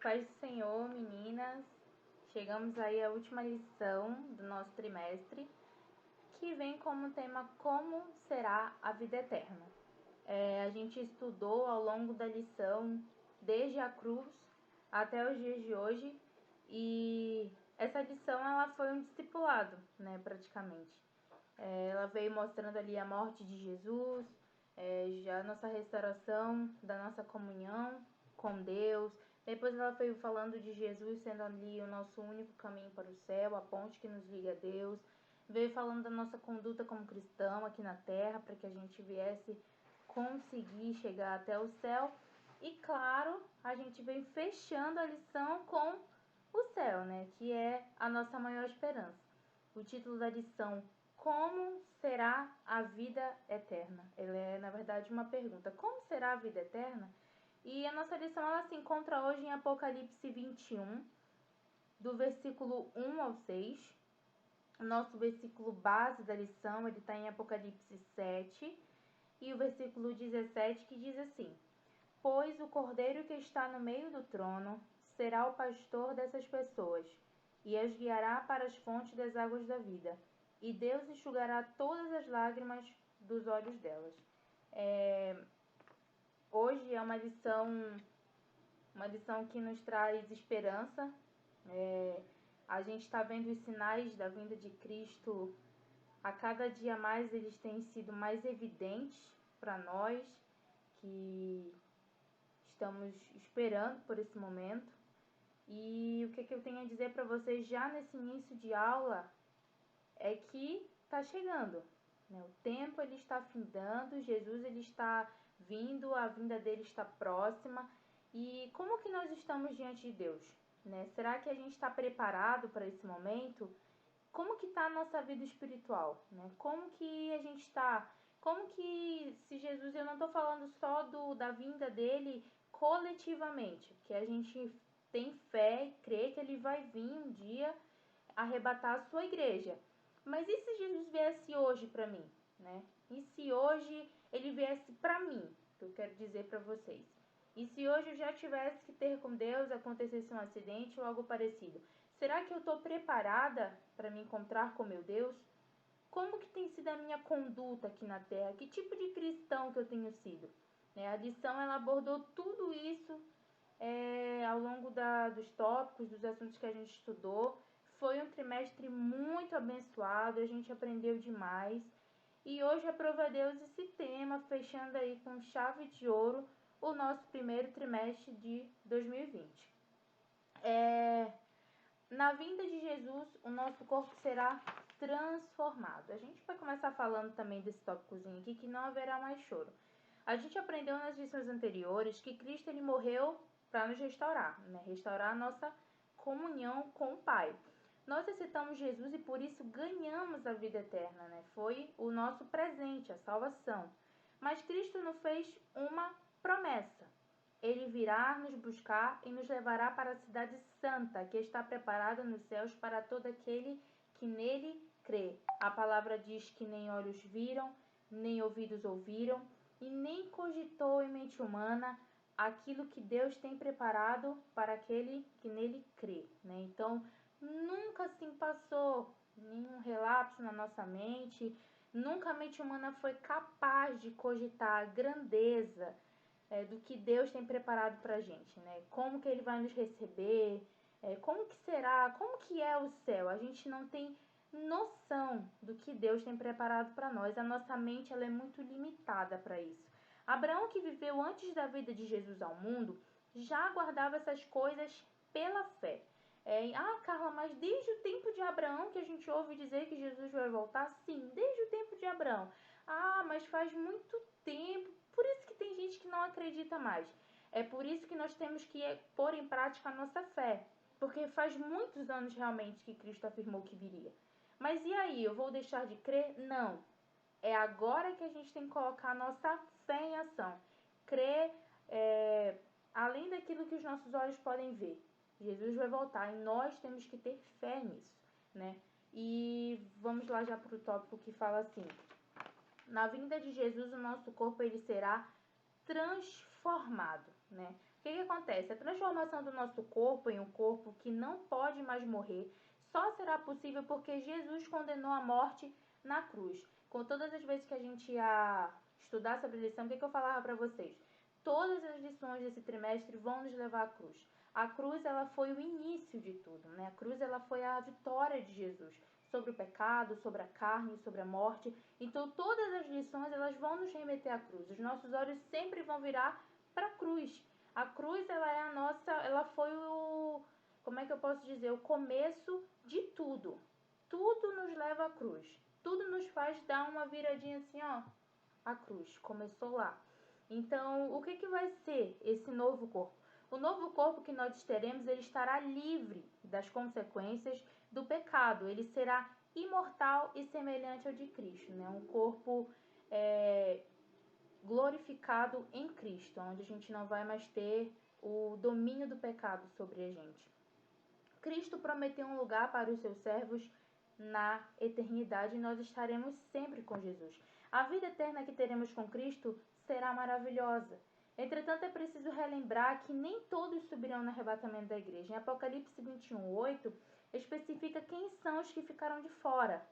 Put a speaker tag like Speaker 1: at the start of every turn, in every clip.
Speaker 1: Paz do Senhor, meninas. Chegamos aí à última lição do nosso trimestre, que vem como tema Como será a vida eterna. A gente estudou ao longo da lição, desde a cruz até os dias de hoje, e essa lição ela foi um discipulado, né, praticamente. Ela veio mostrando ali a morte de Jesus, já a nossa restauração, da nossa comunhão com Deus. Depois ela veio falando de Jesus sendo ali o nosso único caminho para o céu, a ponte que nos liga a Deus. Veio falando da nossa conduta como cristão aqui na terra, para que a gente viesse conseguir chegar até o céu. E claro, a gente vem fechando a lição com o céu, né? Que é a nossa maior esperança. O título da lição: Como será a vida eterna? Ela é, na verdade, uma pergunta. Como será a vida eterna? E a nossa lição ela se encontra hoje em Apocalipse 21, do versículo 1 ao 6. O nosso versículo base da lição ele está em Apocalipse 7, e o versículo 17, que diz assim: Pois o cordeiro que está no meio do trono será o pastor dessas pessoas, e as guiará para as fontes das águas da vida, e Deus enxugará todas as lágrimas dos olhos delas. Hoje é uma lição que nos traz esperança. A gente está vendo os sinais da vinda de Cristo. A cada dia mais eles têm sido mais evidentes para nós que estamos esperando por esse momento. E o que eu tenho a dizer para vocês já nesse início de aula é que está chegando, né? O tempo ele está findando, Jesus ele está vindo, a vinda dele está próxima. E como que nós estamos diante de Deus, né? Será que a gente está preparado para esse momento? Como que está a nossa vida espiritual, né? Como que a gente está? Como que, se Jesus, eu não estou falando só da vinda dele coletivamente, que a gente tem fé e crê que ele vai vir um dia arrebatar a sua igreja. Mas e se Jesus viesse hoje para mim, né? E se hoje ele viesse para mim, que eu quero dizer para vocês? E se hoje eu já tivesse que ter com Deus, acontecesse um acidente ou algo parecido? Será que eu estou preparada para me encontrar com meu Deus? Como que tem sido a minha conduta aqui na Terra? Que tipo de cristão que eu tenho sido? A lição ela abordou tudo isso ao longo dos tópicos, dos assuntos que a gente estudou. Foi um trimestre muito abençoado, a gente aprendeu demais. E hoje aprova a Deus esse tema, fechando aí com chave de ouro o nosso primeiro trimestre de 2020. Na vinda de Jesus, o nosso corpo será transformado. A gente vai começar falando também desse tópicozinho aqui, que não haverá mais choro. A gente aprendeu nas lições anteriores que Cristo ele morreu para nos restaurar, né? Restaurar a nossa comunhão com o Pai. Nós aceitamos Jesus e por isso ganhamos a vida eterna, né? Foi o nosso presente, a salvação. Mas Cristo nos fez uma promessa. Ele virá nos buscar e nos levará para a cidade santa, que está preparada nos céus para todo aquele que nele crê. A palavra diz que nem olhos viram, nem ouvidos ouviram, e nem cogitou em mente humana aquilo que Deus tem preparado para aquele que nele crê, né? Então, nunca assim passou nenhum relapso na nossa mente, nunca a mente humana foi capaz de cogitar a grandeza do que Deus tem preparado para a gente, né? Como que Ele vai nos receber, como que será, como que é o céu. A gente não tem noção do que Deus tem preparado para nós. A nossa mente ela é muito limitada para isso. Abraão, que viveu antes da vida de Jesus ao mundo, já aguardava essas coisas pela fé. Carla, mas desde o tempo de Abraão que a gente ouve dizer que Jesus vai voltar? Sim, desde o tempo de Abraão. Mas faz muito tempo. Por isso que tem gente que não acredita mais. É por isso que nós temos que pôr em prática a nossa fé. Porque faz muitos anos realmente que Cristo afirmou que viria. Mas e aí, eu vou deixar de crer? Não. É agora que a gente tem que colocar a nossa fé em ação. Crer além daquilo que os nossos olhos podem ver. Jesus vai voltar e nós temos que ter fé nisso, né? E vamos lá já para o tópico que fala assim: na vinda de Jesus, o nosso corpo ele será transformado, né? O que acontece? A transformação do nosso corpo em um corpo que não pode mais morrer só será possível porque Jesus condenou a morte na cruz. Com todas as vezes que a gente ia estudar sobre a lição, o que eu falava para vocês? Todas as lições desse trimestre vão nos levar à cruz. A cruz, ela foi o início de tudo, né? A cruz, ela foi a vitória de Jesus sobre o pecado, sobre a carne, sobre a morte. Então, todas as lições, elas vão nos remeter à cruz. Os nossos olhos sempre vão virar para a cruz. A cruz, ela é a nossa, ela foi o, como é que eu posso dizer, o começo de tudo. Tudo nos leva à cruz. Tudo nos faz dar uma viradinha assim, ó. A cruz começou lá. Então, o que vai ser esse novo corpo? O novo corpo que nós teremos, ele estará livre das consequências do pecado. Ele será imortal e semelhante ao de Cristo, né? Um corpo glorificado em Cristo, onde a gente não vai mais ter o domínio do pecado sobre a gente. Cristo prometeu um lugar para os seus servos na eternidade e nós estaremos sempre com Jesus. A vida eterna que teremos com Cristo será maravilhosa. Entretanto, é preciso relembrar que nem todos subirão no arrebatamento da igreja. Em Apocalipse 21:8, especifica quem são os que ficaram de fora.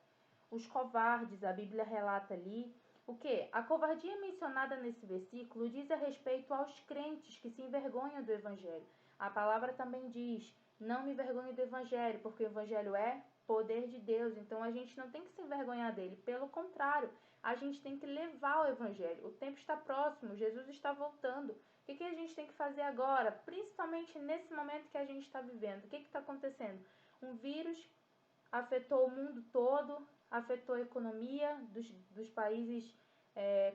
Speaker 1: Os covardes, a Bíblia relata ali. O que? A covardia mencionada nesse versículo diz a respeito aos crentes que se envergonham do Evangelho. A palavra também diz: não me envergonhe do Evangelho, porque o Evangelho é poder de Deus. Então a gente não tem que se envergonhar dele. Pelo contrário, a gente tem que levar o Evangelho. O tempo está próximo, Jesus está voltando. O que a gente tem que fazer agora? Principalmente nesse momento que a gente está vivendo. O que está acontecendo? Um vírus afetou o mundo todo, afetou a economia dos países,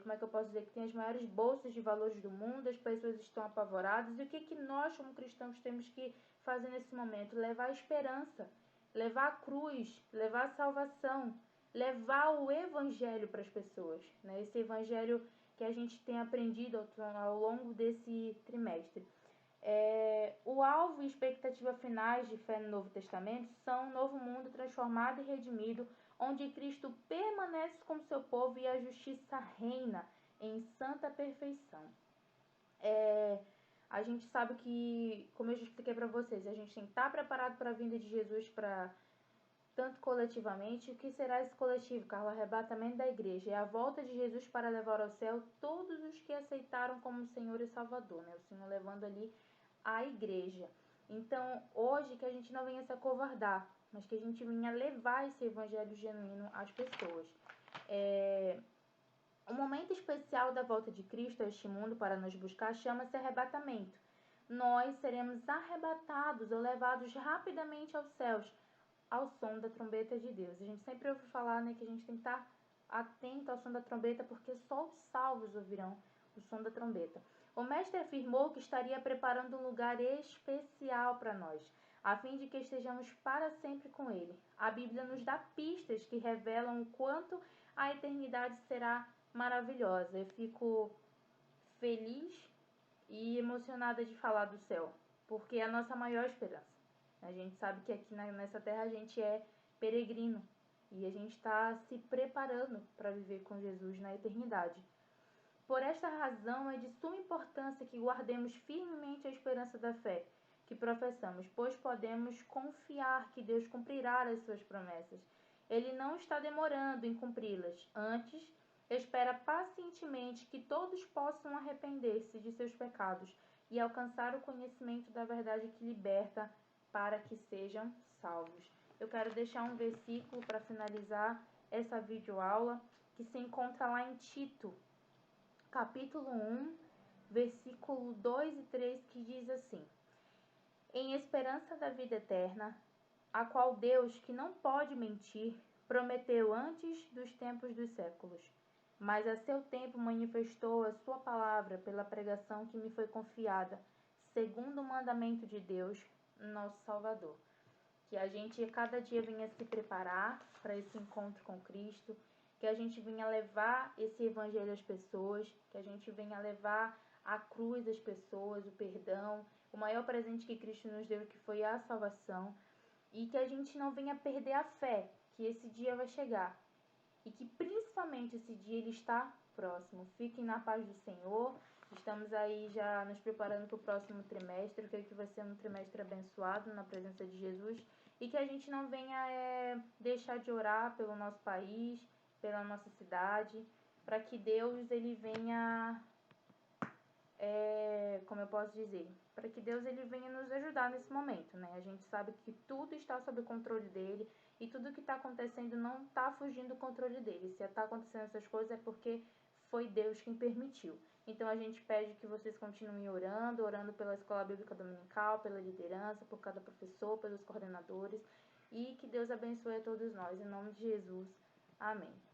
Speaker 1: como é que eu posso dizer, que tem as maiores bolsas de valores do mundo, as pessoas estão apavoradas. E o que nós, como cristãos, temos que fazer nesse momento? Levar a esperança, levar a cruz, levar a salvação, levar o evangelho para as pessoas, né? Esse evangelho que a gente tem aprendido ao longo desse trimestre. O alvo e expectativa finais de fé no Novo Testamento são um novo mundo transformado e redimido, onde Cristo permanece com seu povo e a justiça reina em santa perfeição. A gente sabe que, como eu já expliquei para vocês, a gente tem que estar preparado para a vinda de Jesus, para tanto coletivamente. O que será esse coletivo, Carla? O arrebatamento da igreja. É a volta de Jesus para levar ao céu todos os que aceitaram como Senhor e Salvador, né? O Senhor levando ali a igreja. Então, hoje, que a gente não venha se acovardar, mas que a gente venha levar esse evangelho genuíno às pessoas. O momento especial da volta de Cristo a este mundo para nos buscar chama-se arrebatamento. Nós seremos arrebatados ou levados rapidamente aos céus, ao som da trombeta de Deus. A gente sempre ouve falar, né, que a gente tem que estar atento ao som da trombeta, porque só os salvos ouvirão o som da trombeta. O mestre afirmou que estaria preparando um lugar especial para nós, a fim de que estejamos para sempre com ele. A Bíblia nos dá pistas que revelam o quanto a eternidade será maravilhosa. Eu fico feliz e emocionada de falar do céu, porque é a nossa maior esperança. A gente sabe que aqui nessa terra a gente é peregrino e a gente está se preparando para viver com Jesus na eternidade. Por esta razão é de suma importância que guardemos firmemente a esperança da fé que professamos, pois podemos confiar que Deus cumprirá as suas promessas. Ele não está demorando em cumpri-las. Antes, espera pacientemente que todos possam arrepender-se de seus pecados e alcançar o conhecimento da verdade que liberta, para que sejam salvos. Eu quero deixar um versículo para finalizar essa videoaula, que se encontra lá em Tito, capítulo 1, versículo 2 e 3, que diz assim: em esperança da vida eterna, a qual Deus, que não pode mentir, prometeu antes dos tempos dos séculos, mas a seu tempo manifestou a sua palavra pela pregação que me foi confiada, segundo o mandamento de Deus, nosso Salvador. Que a gente cada dia venha se preparar para esse encontro com Cristo, que a gente venha levar esse evangelho às pessoas, que a gente venha levar a cruz às pessoas, o perdão, o maior presente que Cristo nos deu, que foi a salvação, e que a gente não venha perder a fé, que esse dia vai chegar, e que principalmente esse dia ele está próximo. Fiquem na paz do Senhor, Estamos aí já nos preparando para o próximo trimestre. Eu creio que vai ser um trimestre abençoado na presença de Jesus. E que a gente não venha deixar de orar pelo nosso país, pela nossa cidade, para que Deus ele venha, como eu posso dizer, para que Deus ele venha nos ajudar nesse momento, né? A gente sabe que tudo está sob o controle dele e tudo que está acontecendo não está fugindo do controle dele. Se está acontecendo essas coisas é porque foi Deus quem permitiu. Então a gente pede que vocês continuem orando pela Escola Bíblica Dominical, pela liderança, por cada professor, pelos coordenadores, e que Deus abençoe a todos nós. Em nome de Jesus. Amém.